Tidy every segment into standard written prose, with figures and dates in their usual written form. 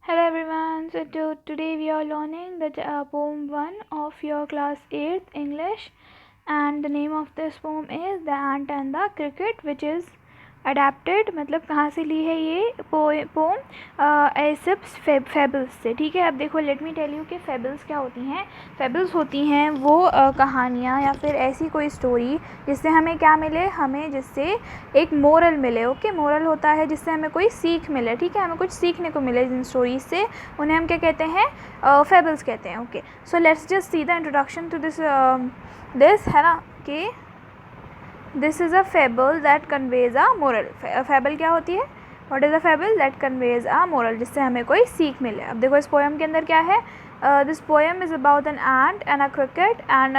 Hello everyone. Today we are learning the poem 1 of your class 8th English, and the name of this poem is The Ant and the Cricket, which is adapted मतलब कहाँ से ली है ये pome एसिप्स fables से. ठीक है, अब देखो लेट मी टेल यू कि फेबल्स क्या होती हैं. फेबल्स होती हैं वो कहानियाँ या फिर ऐसी कोई स्टोरी जिससे हमें क्या मिले, हमें जिससे एक मोरल मिले. ओके, मोरल होता है जिससे हमें कोई सीख मिले. ठीक है, हमें कुछ सीखने को मिले जिन स्टोरीज से, उन्हें हम क्या कहते हैं, फेबल्स कहते हैं. Okay, so let's just see the introduction to this है ना कि this is a fable that conveys a moral. Fable क्या होती है, what is a fable that conveys a moral, जिससे हमें कोई सीख मिले. अब देखो इस पोएम के अंदर क्या है. This poem is about an ant and a cricket and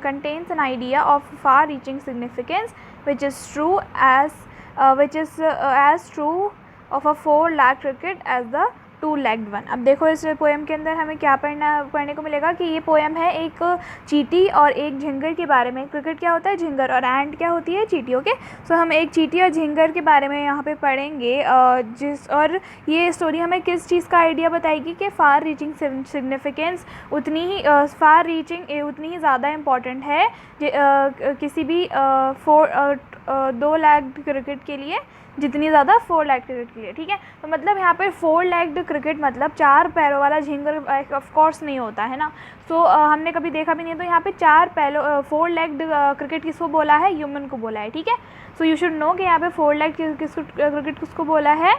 contains an idea of far reaching significance which is as true of a 4-legged cricket as the 2-legged one. अब देखो इस पोएम के अंदर हमें क्या पढ़ने को मिलेगा कि ये पोएम है एक चींटी और एक झिंगर के बारे में. क्रिकेट क्या होता है, झिंगर, और एंट क्या होती है, चींटी. ओके, सो हम एक चींटी और झिंगर के बारे में यहाँ पे पढ़ेंगे, और ये स्टोरी हमें किस चीज़ का आइडिया बताएगी कि फार रीचिंग सिग्निफिकेंस उतनी ही उतनी ही ज़्यादा इम्पॉर्टेंट है किसी भी 2-legged क्रिकेट के लिए जितनी ज़्यादा 4-legged क्रिकेट के लिए. ठीक है, तो मतलब यहाँ पर 4-legged क्रिकेट मतलब 4 पैरों वाला झिंगर ऑफ कोर्स नहीं होता है ना. सो हमने कभी देखा भी नहीं है. तो यहाँ पे 4-legged क्रिकेट किसको बोला है, ह्यूमन को बोला है. ठीक है, सो यू शुड नो कि यहाँ पे 4-legged क्रिकेट किसको बोला है,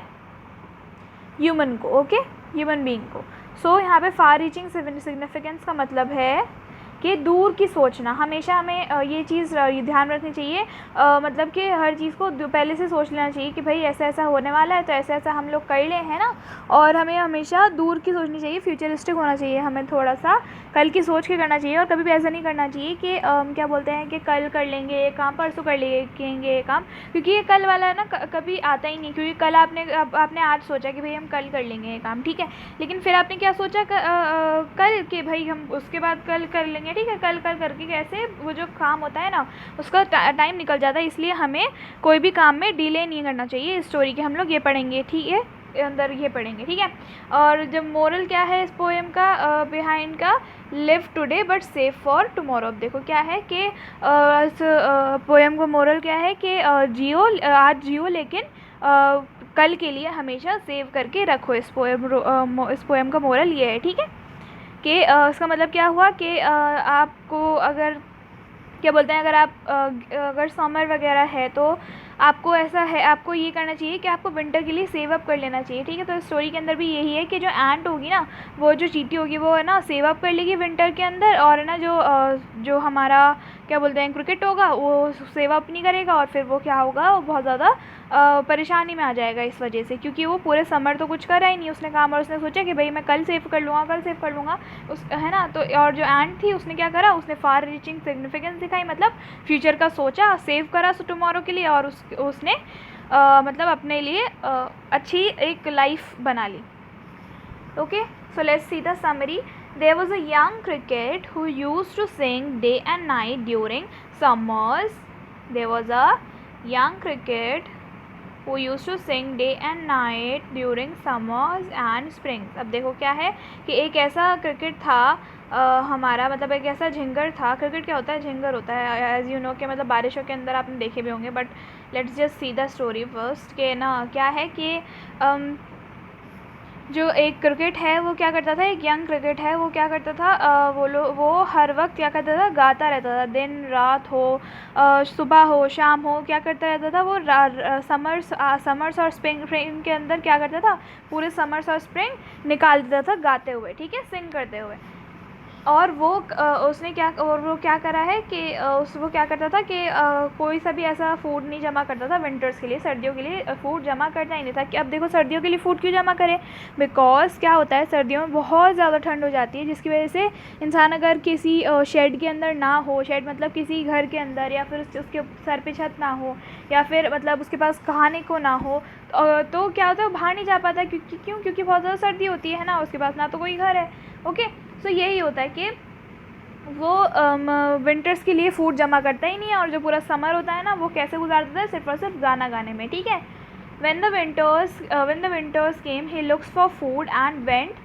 ह्यूमन को. ओके, ह्यूमन बीइंग को. सो यहाँ पे फार रीचिंग सिग्निफिकेंस का मतलब है कि दूर की सोचना. हमेशा हमें ये चीज़ ध्यान रखनी चाहिए, मतलब कि हर चीज़ को पहले से सोच लेना चाहिए कि भाई ऐसा ऐसा होने वाला है तो ऐसा ऐसा हम लोग कर लें, है ना. और हमें हमेशा दूर की सोचनी चाहिए, फ्यूचरिस्टिक होना चाहिए, हमें थोड़ा सा कल की सोच के करना चाहिए. और कभी भी ऐसा नहीं करना चाहिए कि क्या बोलते हैं कि कल कर लेंगे ये काम, परसों कर लेंगे ये काम, क्योंकि ये कल वाला है ना कभी आता ही नहीं. क्योंकि कल आपने आज सोचा कि भाई हम कल कर लेंगे ये काम, ठीक है, लेकिन फिर आपने क्या सोचा कल के भाई हम उसके बाद कल कर लेंगे. ठीक है, कल करके कैसे वो जो काम होता है ना उसका टाइम निकल जाता है. इसलिए हमें कोई भी काम में डिले नहीं करना चाहिए. इस स्टोरी के हम लोग ये पढ़ेंगे, ठीक है, अंदर ये पढ़ेंगे. ठीक है, और जब मोरल क्या है इस पोएम का, बिहाइंड का, live today but save for tomorrow. अब देखो क्या है कि इस पोएम को मोरल क्या है कि आज जियो लेकिन कल के लिए हमेशा सेव करके रखो. इस पोएम का मोरल ये है. ठीक है, कि इसका मतलब क्या हुआ कि आपको अगर क्या बोलते हैं, अगर समर वगैरह है तो आपको ऐसा है, आपको ये करना चाहिए कि आपको विंटर के लिए सेव अप कर लेना चाहिए. ठीक है, तो स्टोरी के अंदर भी यही है कि जो एंट होगी ना, वो जो चींटी होगी वो है ना सेव अप कर लेगी विंटर के अंदर, और है ना जो हमारा क्या बोलते हैं क्रिकेट होगा वो सेव अप नहीं करेगा, और फिर वो क्या होगा, वो बहुत ज़्यादा परेशानी में आ जाएगा इस वजह से, क्योंकि वो पूरे समर तो कुछ करा ही नहीं उसने काम, और उसने सोचा कि भाई मैं कल सेव कर लूँगा उस, है ना. तो और जो एंट थी उसने क्या करा, उसने फार रीचिंग सिग्निफिकेंस दिखाई, मतलब फ्यूचर का सोचा, सेव करा टुमारो के लिए, और उसने मतलब अपने लिए अच्छी एक लाइफ बना ली. Okay, so let's see the summary. There was a young cricket who used to sing day and night during summers. There was a young cricket who used to sing day and night during summers and springs. अब देखो क्या है कि एक ऐसा cricket था हमारा, मतलब एक ऐसा झिंगर था. क्रिकेट क्या होता है, झिंगर होता है, एज यू नो कि मतलब बारिशों के अंदर आपने देखे भी होंगे. But let's just see the story first के ना क्या है कि जो एक क्रिकेट है वो क्या करता था, एक यंग क्रिकेट है वो क्या करता था, वो हर वक्त क्या करता था, गाता रहता था. दिन रात हो, सुबह हो, शाम हो, क्या करता रहता था वो, समर्स और स्प्रिंग के अंदर क्या करता था, पूरे समर्स और स्प्रिंग निकाल देता था गाते हुए. ठीक है, सिंग करते हुए. और वो क्या करा है कि वो क्या करता था कि कोई सा भी ऐसा फूड नहीं जमा करता था विंटर्स के लिए, सर्दियों के लिए फूड जमा करता ही नहीं था. कि अब देखो सर्दियों के लिए फूड क्यों जमा करें, बिकॉज क्या होता है सर्दियों में बहुत ज़्यादा ठंड हो जाती है, जिसकी वजह से इंसान अगर किसी शेड के अंदर ना हो, शेड मतलब किसी घर के अंदर, या फिर उसके सर पे छत ना हो, या फिर मतलब उसके पास खाने को ना हो, तो क्या होता है वो बाहर नहीं जा पाता. क्योंकि बहुत ज़्यादा सर्दी होती है ना, उसके पास ना तो कोई घर है. ओके, सो यही होता है कि वो विंटर्स के लिए फूड जमा करता ही नहीं है, और जो पूरा समर होता है ना वो कैसे गुजारता है, सिर्फ और सिर्फ गाना गाने में. ठीक है, when the winters came he looks for food and went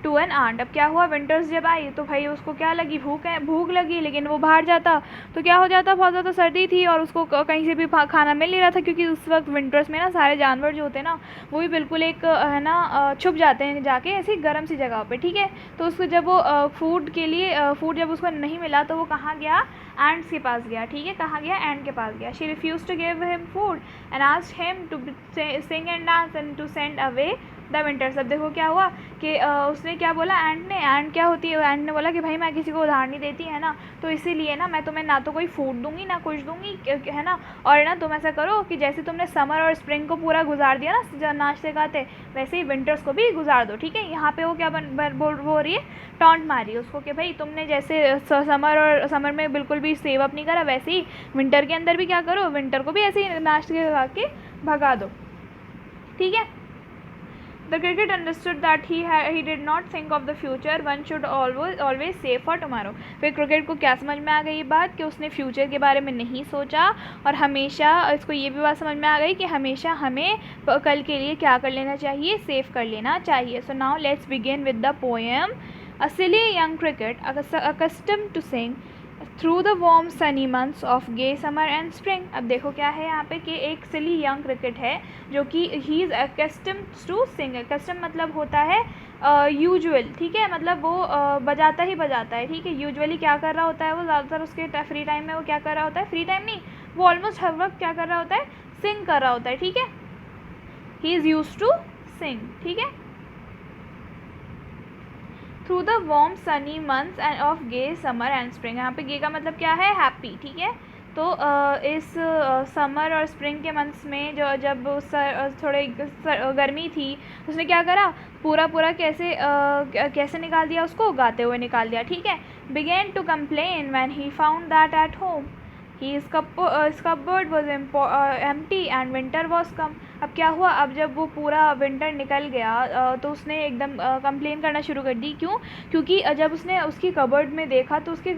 to an ant. अब क्या हुआ, विंटर्स जब आई तो भाई उसको क्या लगी, भूख लगी, लेकिन वो बाहर जाता तो क्या हो जाता, बहुत ज़्यादा सर्दी थी और उसको कहीं से भी खाना मिल नहीं रहा था, क्योंकि उस वक्त विंटर्स में ना सारे जानवर जो होते हैं ना वो भी बिल्कुल एक है ना छुप जाते हैं जाके ऐसी गर्म सी जगह पे, ठीक है। तो उसको जब वो फूड के लिए फूड जब उसको नहीं मिला तो वो कहाँ गया, एंड्स के पास गया, ठीक है, कहाँ गया, एंड के पास गया। She refused to give him food and asked him to sing and dance and to send away the winters. अब देखो क्या हुआ कि उसने क्या बोला, एंड ने, एंड क्या होती है, एंड ने बोला कि भाई मैं किसी को उधार नहीं देती है ना, तो इसीलिए ना मैं तुम्हें ना तो कोई फूड दूंगी ना कुछ दूंगी, है ना, और ना तुम ऐसा करो कि जैसे तुमने समर और स्प्रिंग को पूरा गुजार दिया ना नाचते गाते, वैसे ही विंटर्स को भी गुजार दो, ठीक है। यहाँ पे वो क्या बोल रही है, टॉन्ट मारी उसको कि भाई तुमने जैसे समर में बिल्कुल भी सेव अप नहीं करा, वैसे ही विंटर के अंदर भी क्या करो, विंटर को भी ऐसे ही नाचते गा के भगा दो, ठीक है। The cricket understood that he did not think of the future. One should always save for tomorrow. फिर क्रिकेट को क्या समझ में आ गई ये बात कि उसने फ्यूचर के बारे में नहीं सोचा, और हमेशा इसको ये भी बात समझ में आ गई कि हमेशा हमें कल के लिए क्या कर लेना चाहिए, सेव कर लेना चाहिए। So now let's begin with the poem. A silly young cricket accustomed to sing through the warm sunny months of gay summer and spring. अब देखो क्या है यहाँ पे कि एक सिली यंग क्रिकेट है जो कि he is accustomed to sing. Accustom मतलब होता है यूजुअल, ठीक है, मतलब वो बजाता ही बजाता है, ठीक है। यूजुअली क्या कर रहा होता है वो, ज़्यादातर उसके फ्री टाइम में वो क्या कर रहा होता है, फ्री टाइम नहीं, वो ऑलमोस्ट हर वक्त क्या कर रहा होता है, सिंग कर रहा होता है, ठीक है। He is used to sing, ठीक है। Through the warm sunny months and of gay summer and spring. यहाँ पे गे का मतलब क्या है, हैप्पी, ठीक है। तो इस समर और स्प्रिंग के मंथ्स में जब थोड़े गर्मी थी, उसने क्या करा, पूरा कैसे निकाल दिया, उसको गाते हुए निकाल दिया, ठीक है। Began to complain when he found that at home his cupboard was empty and winter was come। अब क्या हुआ, अब जब वो पूरा विंटर निकल गया तो उसने एकदम कंप्लेन करना शुरू कर दी। क्यों, क्योंकि जब उसने उसकी कबर्ड में देखा तो उसके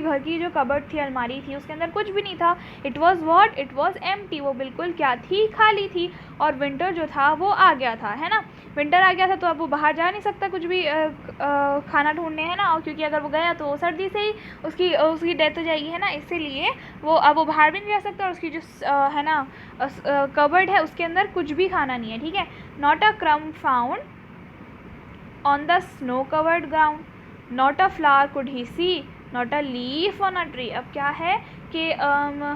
घर की जो कबर्ड थी, अलमारी थी, उसके अंदर कुछ भी नहीं था। इट वॉज एम्प्टी, वो बिल्कुल क्या थी, खाली थी। और विंटर जो था वो आ गया था, है ना, विंटर आ गया था, तो अब वो बाहर जा नहीं सकता कुछ भी खाना ढूंढने, है ना, और क्योंकि अगर वो गया तो सर्दी से ही उसकी डेथ हो जाएगी, है ना, इसीलिए वो बाहर भी नहीं जा सकता, और उसकी जो है ना कबर्ड है उसके अंदर कुछ भी खाना नहीं है, ठीक है। Not a crumb found on the snow covered ground, not a flower could he see, not a leaf on a tree. अब क्या है कि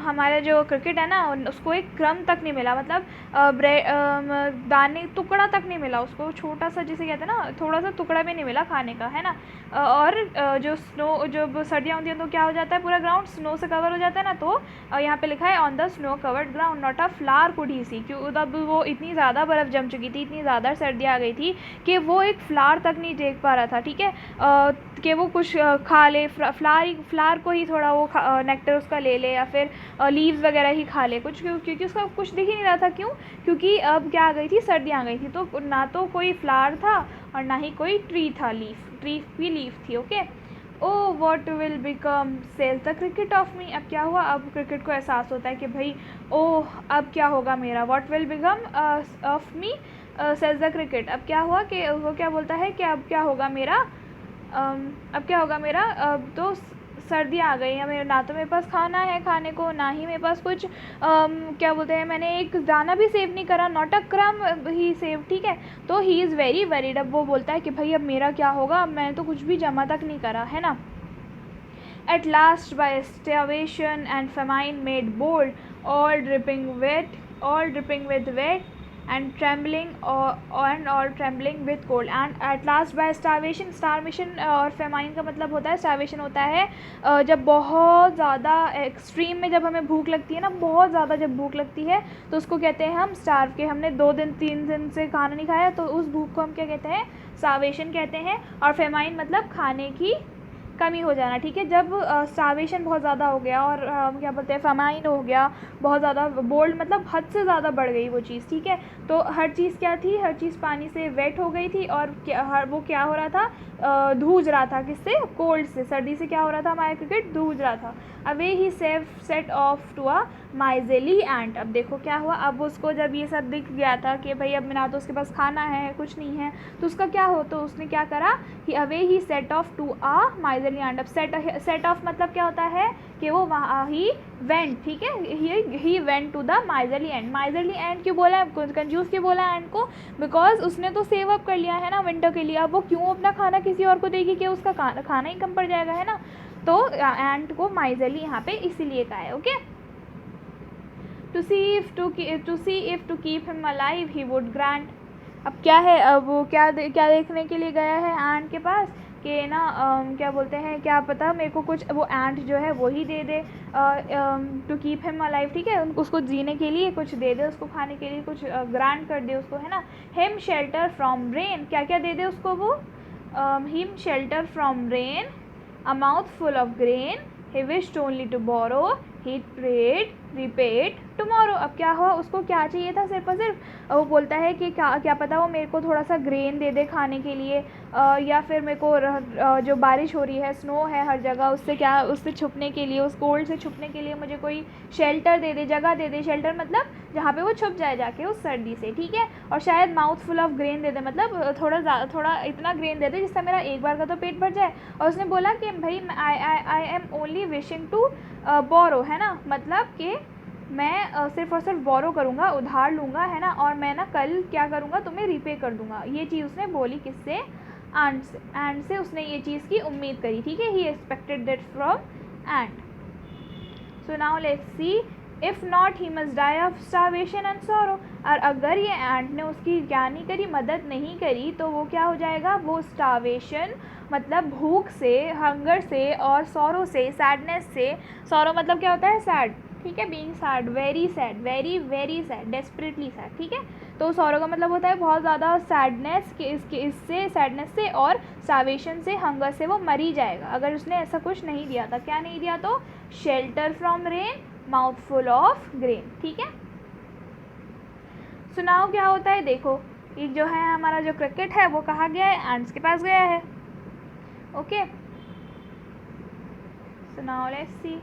हमारा जो क्रिकेट है ना उसको एक क्रम तक नहीं मिला, मतलब दाने टुकड़ा तक नहीं मिला उसको, छोटा सा जिसे कहते हैं ना, थोड़ा सा टुकड़ा भी नहीं मिला खाने का, है ना। और जो जब सर्दियाँ होती हैं तो क्या हो जाता है, पूरा ग्राउंड स्नो से कवर हो जाता है ना, तो यहाँ पे लिखा है on the snow covered ground not a flower could he see, क्यों, तब वो इतनी ज़्यादा बर्फ़ जम चुकी थी, इतनी ज़्यादा सर्दी आ गई थी कि वो एक फ्लावर तक नहीं देख पा रहा था, ठीक है, कि वो कुछ खा ले, फ्लावर को ही थोड़ा वो नेक्टर उसका ले ले, या फिर लीव्स वगैरह ही खा ले कुछ, क्योंकि उसका कुछ दिख ही नहीं रहा था। क्यों, क्योंकि अब क्या आ गई थी, सर्दी आ गई थी, तो ना तो कोई फ्लावर था और ना ही कोई ट्री था, ट्री की लीफ थी, okay. Oh what will become सेल्स द क्रिकेट ऑफ मी। अब क्या हुआ, अब क्रिकेट को एहसास होता है कि भाई ओह अब क्या होगा मेरा, what will become of me सेल्स द क्रिकेट। अब क्या हुआ कि वो क्या बोलता है कि अब क्या होगा मेरा, अब क्या होगा मेरा, अब तो सर्दी आ गई है, मेरे ना तो मेरे पास खाना है खाने को, ना ही मेरे पास कुछ क्या बोलते हैं, मैंने एक दाना भी सेव नहीं करा, नॉट अ क्रम ही सेव, ठीक है। तो ही इज़ वेरी वरीड, अब वो बोलता है कि भाई अब मेरा क्या होगा, अब मैंने तो कुछ भी जमा तक नहीं करा, है ना। At last by starvation and famine made bold, all dripping with wet and trembling all trembling with cold, and at last by starvation और famine का मतलब होता है, starvation होता है जब बहुत ज़्यादा एक्सट्रीम में जब हमें भूख लगती है ना, बहुत ज़्यादा जब भूख लगती है तो उसको कहते हैं हम स्टार्व, के हमने 2-3 दिन से खाना नहीं खाया, तो उस भूख को हम क्या कहते हैं, starvation कहते हैं। और famine मतलब खाने की कमी हो जाना, ठीक है। जब स्टार्वेशन बहुत ज़्यादा हो गया और क्या बोलते हैं, फमाइन हो गया बहुत ज़्यादा, बोल्ड मतलब हद से ज़्यादा बढ़ गई वो चीज़, ठीक है। तो हर चीज़ क्या थी, हर चीज़ पानी से वेट हो गई थी, और वो क्या हो रहा था, धूज रहा था, किससे, कोल्ड से, सर्दी से क्या हो रहा था, हमारा क्रिकेट धूज रहा था। Away he set off to a miserly ant. अब देखो क्या हुआ, अब उसको जब ये सब दिख गया था कि भाई अब ना तो उसके पास खाना है कुछ नहीं है, तो उसका क्या हो, तो उसने क्या करा कि away he set off to a miserly ant. अब सेट ऑफ मतलब क्या होता है कि वो वहाँ ही वेंट, ठीक है, ही वेंट टू द माइजली एंट। माइजली एंट क्यों बोला, कंफ्यूज क्यों बोला एंट को, बिकॉज उसने तो सेव अप कर लिया है ना विंटर के लिए, अब वो क्यों अपना खाना किसी और को देगी कि उसका खाना ही कम पड़ जाएगा, है ना। तो एंट को माइजली यहाँ पे इसीलिए कहा है। Okay, to see if to keep him alive he would grant। अब क्या है, अब वो क्या देखने के लिए गया है एंट के पास कि ना क्या बोलते हैं, क्या पता मेरे को कुछ वो एंट जो है वो ही दे दे, टू कीप हिम अलाइव, ठीक है, उसको जीने के लिए कुछ दे दे, उसको खाने के लिए कुछ ग्रांट कर दे उसको, है ना। हिम शेल्टर फ्रॉम रेन, क्या क्या दे दे उसको वो, him shelter from rain, a mouth full of grain, he wished only to borrow, he prayed, repaid tomorrow। अब क्या हुआ, उसको क्या चाहिए था सिर्फ और सिर्फ, वो बोलता है कि क्या पता वो मेरे को थोड़ा सा ग्रेन दे दे खाने के लिए, या फिर मेरे को जो बारिश हो रही है, स्नो है हर जगह, उससे छुपने के लिए, उस कोल्ड से छुपने के लिए मुझे कोई शेल्टर दे दे, जगह दे दे। शेल्टर मतलब जहाँ पे वो छुप जाए जाके उस सर्दी से, ठीक है। और शायद माउथ फुल ऑफ ग्रेन दे दे, मतलब थोड़ा इतना ग्रेन दे दे जिससे मेरा एक बार का तो पेट भर जाए। और उसने बोला कि भाई I am only wishing to borrow, है ना, मतलब कि मैं सिर्फ और सिर्फ बोरो करूँगा, उधार लूँगा, है ना, और मैं ना कल क्या करूँगा, तुम्हें रीपे कर दूँगा। ये चीज़ उसने बोली किससे, एंट से उसने ये चीज़ की उम्मीद करी, ठीक है। He expected that from ant. So now let's see, if not he must die of starvation and sorrow. और अगर ये एंट ने उसकी क्या नहीं करी, मदद नहीं करी, तो वो क्या हो जाएगा, वो स्टारवेशन मतलब भूख से, हंगर से, और सॉरो से, सैडनेस से। सॉरो मतलब क्या होता है, सैड, ठीक है, being sad, very sad, very very sad, desperately sad, ठीक है। तो सॉरो का मतलब होता है बहुत ज़्यादा सैडनेस के, इससे सैडनेस से और स्टारवेशन से, हंगर से वो मर ही जाएगा अगर उसने ऐसा कुछ नहीं दिया था। क्या नहीं दिया, तो shelter from rain, mouth full of grain, ठीक है। सुनाओ क्या होता है, देखो ये जो है हमारा जो क्रिकेट है वो कहाँ गया है, एंट्स के पास गया है। Okay, so now let's see,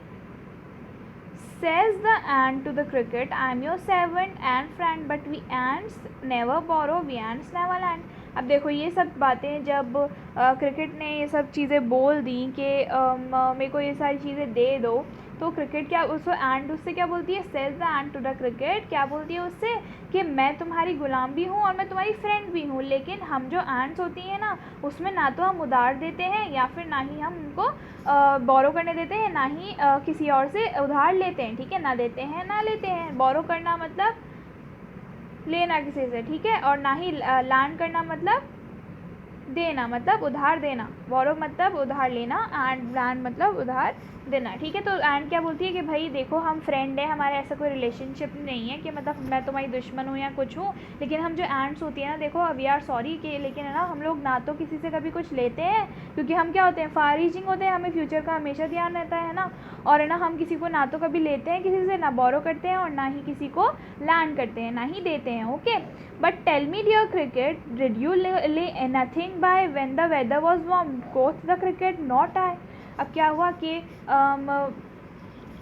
says the ant to the cricket, I am your servant and friend, but we ants never borrow, we ants never lend। अब देखो ये सब बातें जब क्रिकेट ने ये सब चीज़ें बोल दी कि मेरे को ये सारी चीज़ें दे दो, तो क्रिकेट क्या उसको एंड उससे क्या बोलती है, says the ant to the cricket, क्या बोलती है उससे कि मैं तुम्हारी गुलाम भी हूँ और मैं तुम्हारी फ्रेंड भी हूँ, लेकिन हम जो एंड्स होती हैं ना उसमें ना तो हम उधार देते हैं या फिर ना ही हम उनको बोरो करने देते हैं, ना ही किसी और से उधार लेते हैं, ठीक है, ना देते हैं ना लेते हैं। बोरो करना मतलब लेना किसी से, ठीक है, और ना ही लैंड करना मतलब देना, मतलब उधार देना। बोरो मतलब उधार लेना, एंड लैंड मतलब उधार देना, ठीक है। तो एंड क्या बोलती है कि भाई देखो हम फ्रेंड है, हमारे ऐसा कोई रिलेशनशिप नहीं है कि मतलब मैं तुम्हारी दुश्मन हूँ या कुछ हूँ, लेकिन हम जो एंड्स होती है ना, देखो वी आर सॉरी कि, लेकिन है ना हम लोग ना तो किसी से कभी कुछ लेते हैं, क्योंकि हम क्या होते हैं, फार रीचिंग होते हैं, हमें फ्यूचर का हमेशा ध्यान रहता है ना, और है ना हम किसी को ना तो कभी लेते हैं किसी से, ना बोरो करते हैं, और ना ही किसी को लैंड करते हैं, ना ही देते हैं। Okay, but tell me dear cricket, did you lay nothing by when the weather was warm, quoth the cricket, not I. अब क्या हुआ कि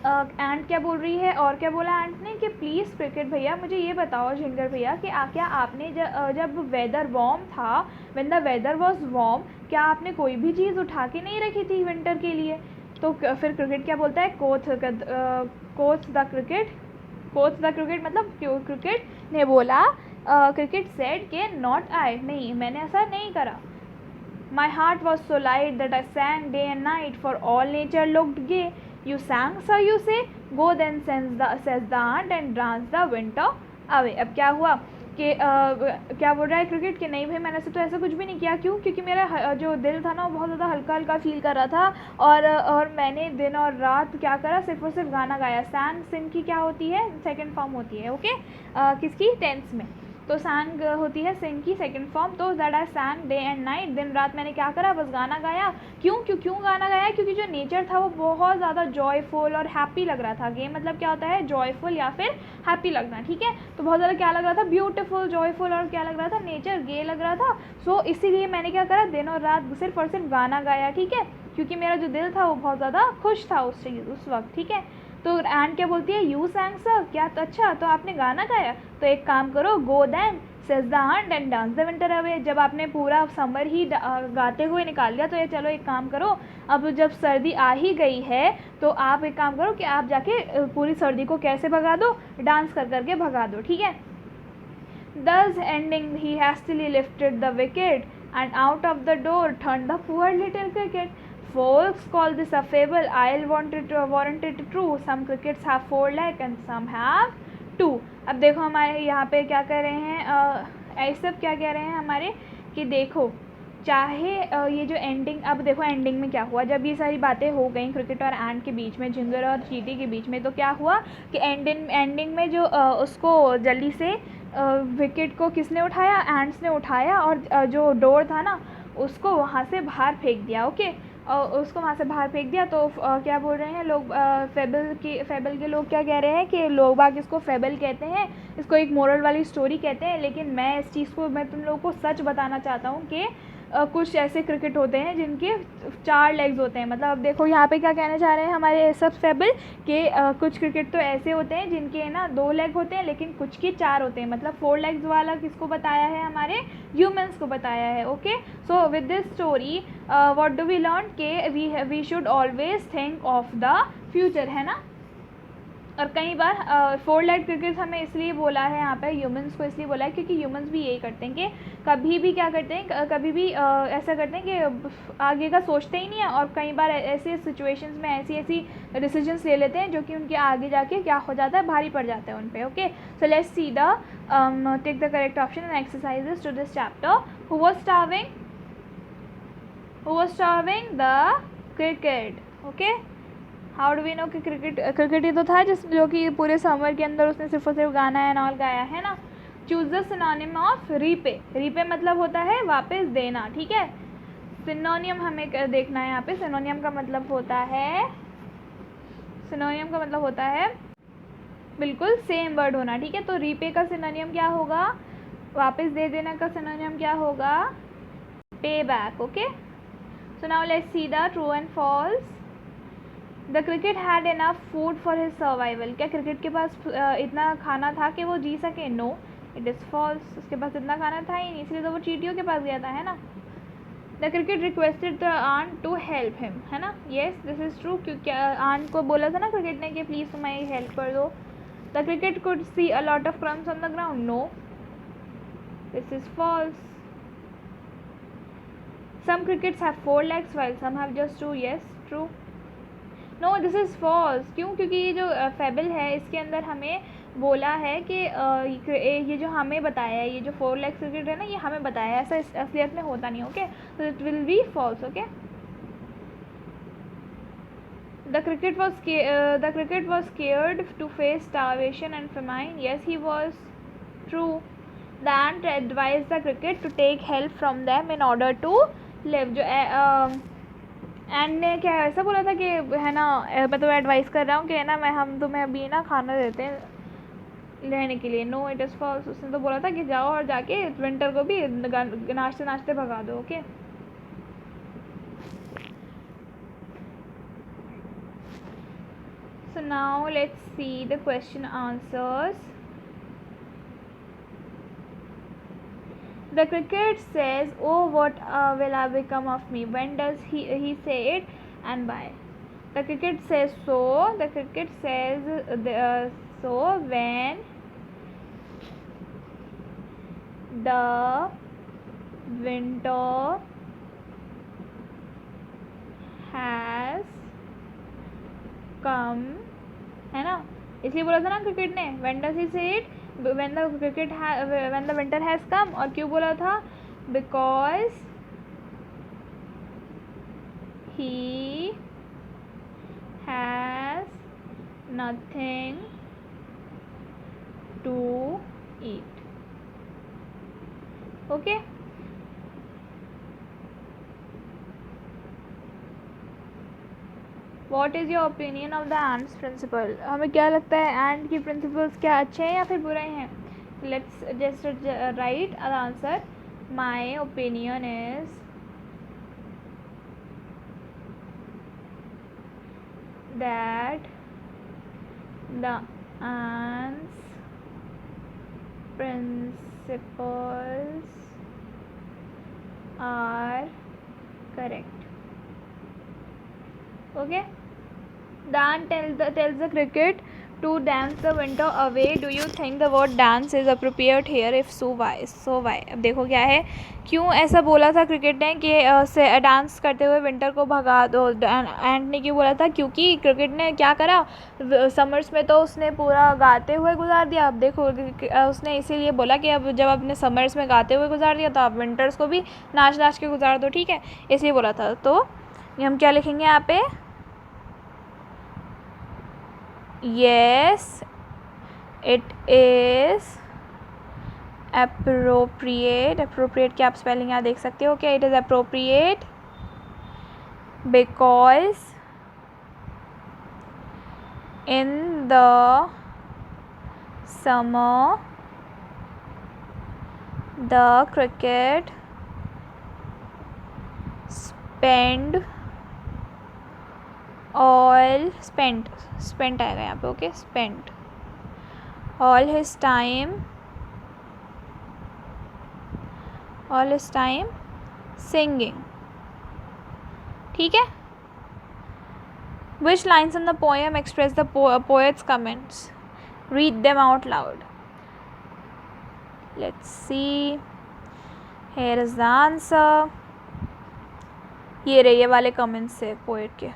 एंट क्या बोल रही है, और क्या बोला एंट ने कि प्लीज़ क्रिकेट भैया मुझे ये बताओ, झिंगर भैया, कि क्या आपने जब वेदर वार्म था, when the weather was warm, क्या आपने कोई भी चीज़ उठा के नहीं रखी थी विंटर के लिए। तो फिर क्रिकेट क्या बोलता है, कोथ द क्रिकेट मतलब क्रिकेट ने बोला, क्रिकेट सेड के नॉट आई, नहीं मैंने ऐसा नहीं करा। My heart was so light that I sang day and night, for all nature looked gay. You sang, so you say, go then says the ant and dance the winter away। अब क्या हुआ कि क्या बोल रहा है cricket कि नहीं भाई मैंने तो ऐसा कुछ भी नहीं किया। क्यों? क्योंकि मेरा जो दिल था ना वो बहुत ज़्यादा हल्का हल्का फील कर रहा था, और मैंने दिन और रात क्या करा, सिर्फ और सिर्फ गाना गाया। सिंग की क्या होती है, सेकेंड फॉर्म होती है, ओके, किसकी, टेंस में। तो सैंग होती है सिंग की सेकंड फॉर्म। तो that I सैंग day and night, दिन रात मैंने क्या करा, बस गाना गाया। क्यों गाना गाया, क्योंकि जो नेचर था वो बहुत ज़्यादा जॉयफुल और हैप्पी लग रहा था। गेम मतलब क्या होता है, जॉयफुल या फिर हैप्पी लगना, ठीक है। तो बहुत ज़्यादा क्या लग रहा था, ब्यूटीफुल, जॉयफुल, और क्या लग रहा था, नेचर गे लग रहा था। सो इसीलिए मैंने क्या करा, दिन और रात सिर्फ और सिर्फ गाना गाया, ठीक है। क्योंकि मेरा जो दिल था वो बहुत ज़्यादा खुश था उस वक्त, ठीक है। तो एंड क्या बोलती है, यू सैंग सर, क्या तो अच्छा तो आपने गाना गाया, तो एक काम करो, go then says the ant and dance the winter away. जब आपने पूरा समर ही गाते हुए निकाल दिया तो ये चलो एक काम करो, अब जब सर्दी आ ही गई है तो आप एक काम करो कि आप जाके पूरी सर्दी को कैसे भगा दो, डांस कर करके भगा दो, ठीक है। Thus ending, he hastily lifted the wicket, and out of the door turned the poor little cricket. Folks call this a fable. I'll warrant it true. Some crickets have 4 legs and some have 2. अब देखो हमारे यहाँ पे क्या कर रहे हैं, ऐसे सब क्या कह रहे हैं हमारे कि देखो चाहे ये जो एंडिंग, अब देखो एंडिंग में क्या हुआ, जब ये सारी बातें हो गई क्रिकेट और एंड के बीच में, जिंगर और चीटी के बीच में, तो क्या हुआ कि एंडिंग में जो उसको जल्दी से विकेट को किसने उठाया, एंड्स ने उठाया, और जो डोर था ना उसको वहाँ से बाहर फेंक दिया, ओके। और उसको वहाँ से बाहर फेंक दिया। तो क्या बोल रहे हैं लोग, फेबल के लोग क्या कह रहे हैं कि लोग बाग इसको फेबल कहते हैं, इसको एक मोरल वाली स्टोरी कहते हैं, लेकिन मैं इस चीज़ को, मैं तुम लोगों को सच बताना चाहता हूँ कि कुछ ऐसे क्रिकेट होते हैं जिनके 4 लेग्स होते हैं। मतलब अब देखो यहाँ पे क्या कहना चाह रहे हैं हमारे सब फेबल के, कुछ क्रिकेट तो ऐसे होते हैं जिनके ना 2 लेग होते हैं, लेकिन कुछ के 4 होते हैं। मतलब 4 लेग्स वाला किसको बताया है, हमारे ह्यूमंस को बताया है, okay. So with this story what do we learn के we should always think of the future, है ना। और कई बार 4 लेग क्रिकेट हमें इसलिए बोला है यहाँ पे, ह्यूमंस को इसलिए बोला है क्योंकि ह्यूमंस भी यही करते हैं कि कभी भी क्या करते हैं, कभी भी ऐसा करते हैं कि आगे का सोचते ही नहीं है, और कई बार ऐसे सिचुएशंस में ऐसी डिसीजंस ले लेते हैं जो कि उनके आगे जाके क्या हो जाता है, भारी पड़ जाता है उन पे, okay. So let's see the take the correct option and exercises to this chapter. Who was starving the cricket, okay. How do we know कि क्रिकेट ही तो था जो कि पूरे समर के अंदर उसने सिर्फ और सिर्फ गाना एंड ऑल गाया, है ना। Choose the synonym of repay. Repay मतलब होता है वापस देना, ठीक है। सिनोनियम हमें देखना है यहाँ पे। सिनोनियम का मतलब होता है बिल्कुल सेम वर्ड होना, ठीक है। तो रीपे का सिनोनियम क्या होगा, वापस दे देना का सिनोनियम क्या होगा, pay back, okay. So now let's see the true and false. The cricket had enough food for his survival. क्या क्रिकेट के पास इतना खाना था कि वो जी सके, नो, इट इज़ फॉल्स। उसके पास इतना खाना था ही नहीं, इसलिए तो वो चींटियों के पास गया था, है ना। The cricket requested the ant to help him, है ना, येस दिस इज़ ट्रू, क्योंकि आंट को बोला था ना क्रिकेट ने कि प्लीज़ तुम मेरी हेल्प कर दो। The cricket could see a lot of crumbs on the ground, no, this is false. Some crickets have 4 legs while some have just 2, yes, true. No, this is false. क्यों, क्योंकि ये जो fable है इसके अंदर हमें बोला है कि ये जो हमें बताया है, ये जो 4 लेग क्रिकेट है ना, ये हमें बताया है, ऐसा असलियत में होता नहीं, ओके। तो it will be false, okay. The cricket was scared to face starvation and famine, yes he was, true. The ant advised the cricket to take help from them in order to live. जो and ने क्या ऐसा बोला था कि, है ना, मैं तुम्हें एडवाइस कर रहा हूँ कि, है ना, हम तुम्हें अभी ना खाना देते हैं रहने के लिए, नो, इट इज़ फॉल्स। उसने तो बोला था कि जाओ और जाके विंटर को भी नाचते नाचते भगा दो, okay. So now let's see the question answers. The cricket says, "Oh, what will I become of me?" When does he say it, and why? The cricket says so. The cricket says so when the winter has come, है ना, इसलिए बोला था ना cricket ने, when does he say it, when the winter has come। और क्यों बोला था, because he has nothing to eat, okay। What is your opinion of the ant's principle. हमें क्या लगता है एंड की प्रिंसिपल्स क्या अच्छे हैं या फिर बुरे हैं। Let's just right the answer. My opinion is that the ants principles are correct. Okay, the ant tells the cricket to dance the winter away. Do you think the word dance is appropriate here? If so, why? So why? अब देखो क्या है, क्यों ऐसा बोला था cricket ने कि डांस करते हुए विंटर को भगा दो. एंट ने क्यों बोला था? क्योंकि क्रिकेट ने क्या करा, समर्स में तो उसने पूरा गाते हुए गुजार दिया. अब देखो उसने इसीलिए बोला कि अब जब आपने समर्स में गाते हुए गुजार दिया तो आप विंटर्स को भी नाच नाच के गुजार दो. ठीक है, इसलिए बोला था. तो हम क्या लिखेंगे यहाँ पे? Yes, it is appropriate. appropriate की आप स्पेलिंग यहाँ देख सकते हो. क्या? It is appropriate because in the summer the cricket spent आएगा यहाँ पे. Okay, spent all his time singing. ठीक है. Which lines in the poem express the poet's comments? Read them out loud. Let's see. Here is the answer. ये वाले comments है poet के.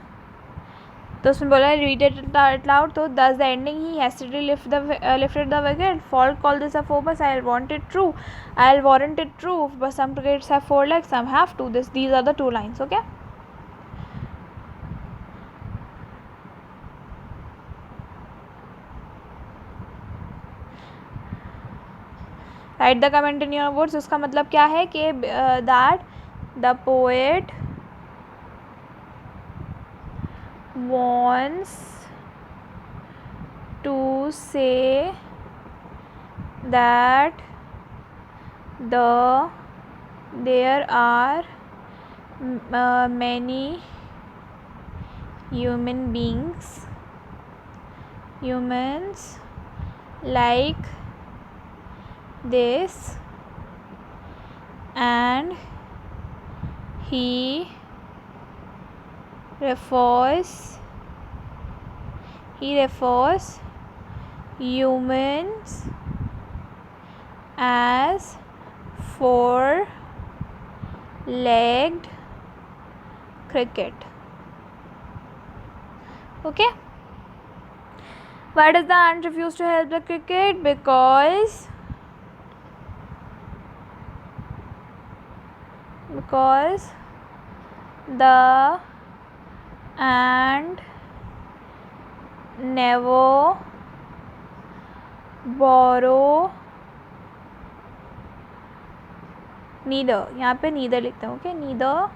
तो उसमें बोला रीड इट लाउड. तो thus the ending he hastily lifted the wicket. Fault call this a fable. I want it true. I warrant it true. But some crickets have 4 legs, some have 2. These are the 2 lines. Okay. Write the comment in your words. उसका मतलब क्या है कि that the poet wants to say that there are many humans like this, and he refers humans as 4-legged cricket. Okay. Why does the ant refuse to help the cricket? Because the ant never यहाँ पे neither लिखते हैं. Okay, neither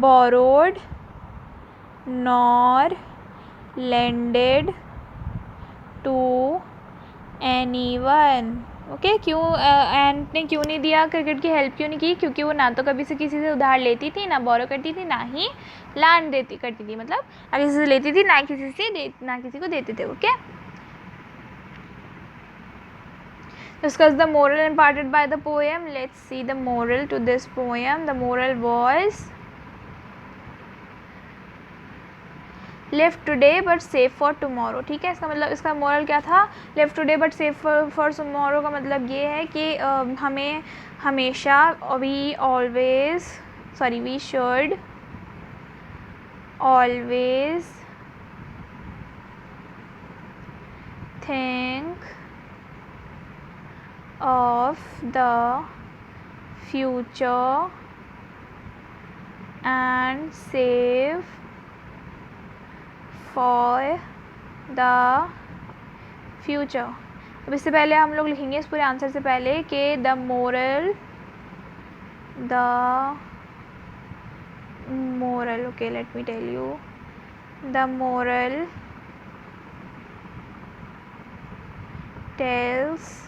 borrowed nor lended to anyone. Okay, क्यों एंट ने क्यों नहीं दिया, cricket की हेल्प क्यों नहीं की? क्योंकि वो ना तो कभी से किसी से उधार लेती थी, ना बोरो करती थी, ना ही लैंड करती थी. मतलब ना किसी से लेती थी, ना किसी को देते थे. Okay. Discuss the moral imparted by the poem. Let's see the moral to this poem. The moral was live today but save for tomorrow. ठीक है, इसका मतलब इसका moral क्या था? live today but save for tomorrow का मतलब ये है कि हमें हमेशा we should always think of the future and save for the future. अब इससे पहले हम लोग लिखेंगे इस पूरे आंसर से पहले कि the moral, okay, let me tell you, the moral tells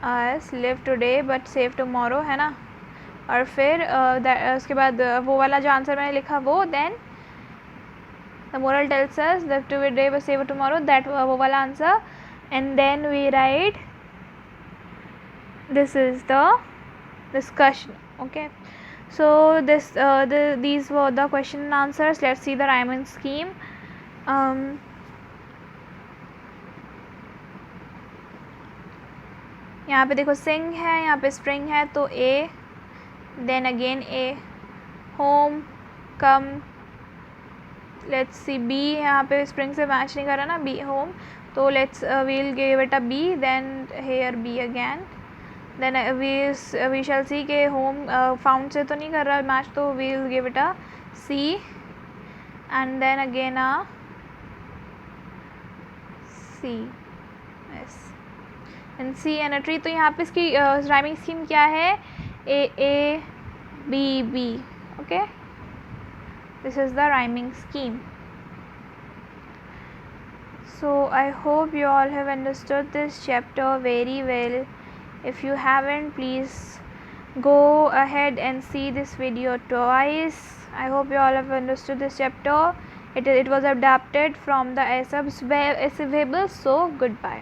us live today but save tomorrow, है ना. और फिर उसके बाद वो वाला जो आंसर मैंने लिखा वो then The moral tells us that today was save tomorrow, that वो वाला answer. And then we write, this is the discussion. Okay, so these were the question and answers. Let's see the rhyming scheme. यहाँ पे देखो sing है, यहाँ पे spring है, तो A, then again A, home, come, let's see B, यहाँ पे spring से match नहीं कर रहा ना, B, home, तो let's we'll give it a B, then here B again, then we shall see के home found से तो नहीं कर रहा match, तो we'll give it a C, and then again a C, yes, and C and a tree. तो यहाँ पे इसकी rhyming scheme क्या है? A B B. Okay, this is the rhyming scheme. So I hope you all have understood this chapter very well. If you haven't, please go ahead and see this video twice. I hope you all have understood this chapter. It was adapted from the Aesop's Fables. So goodbye.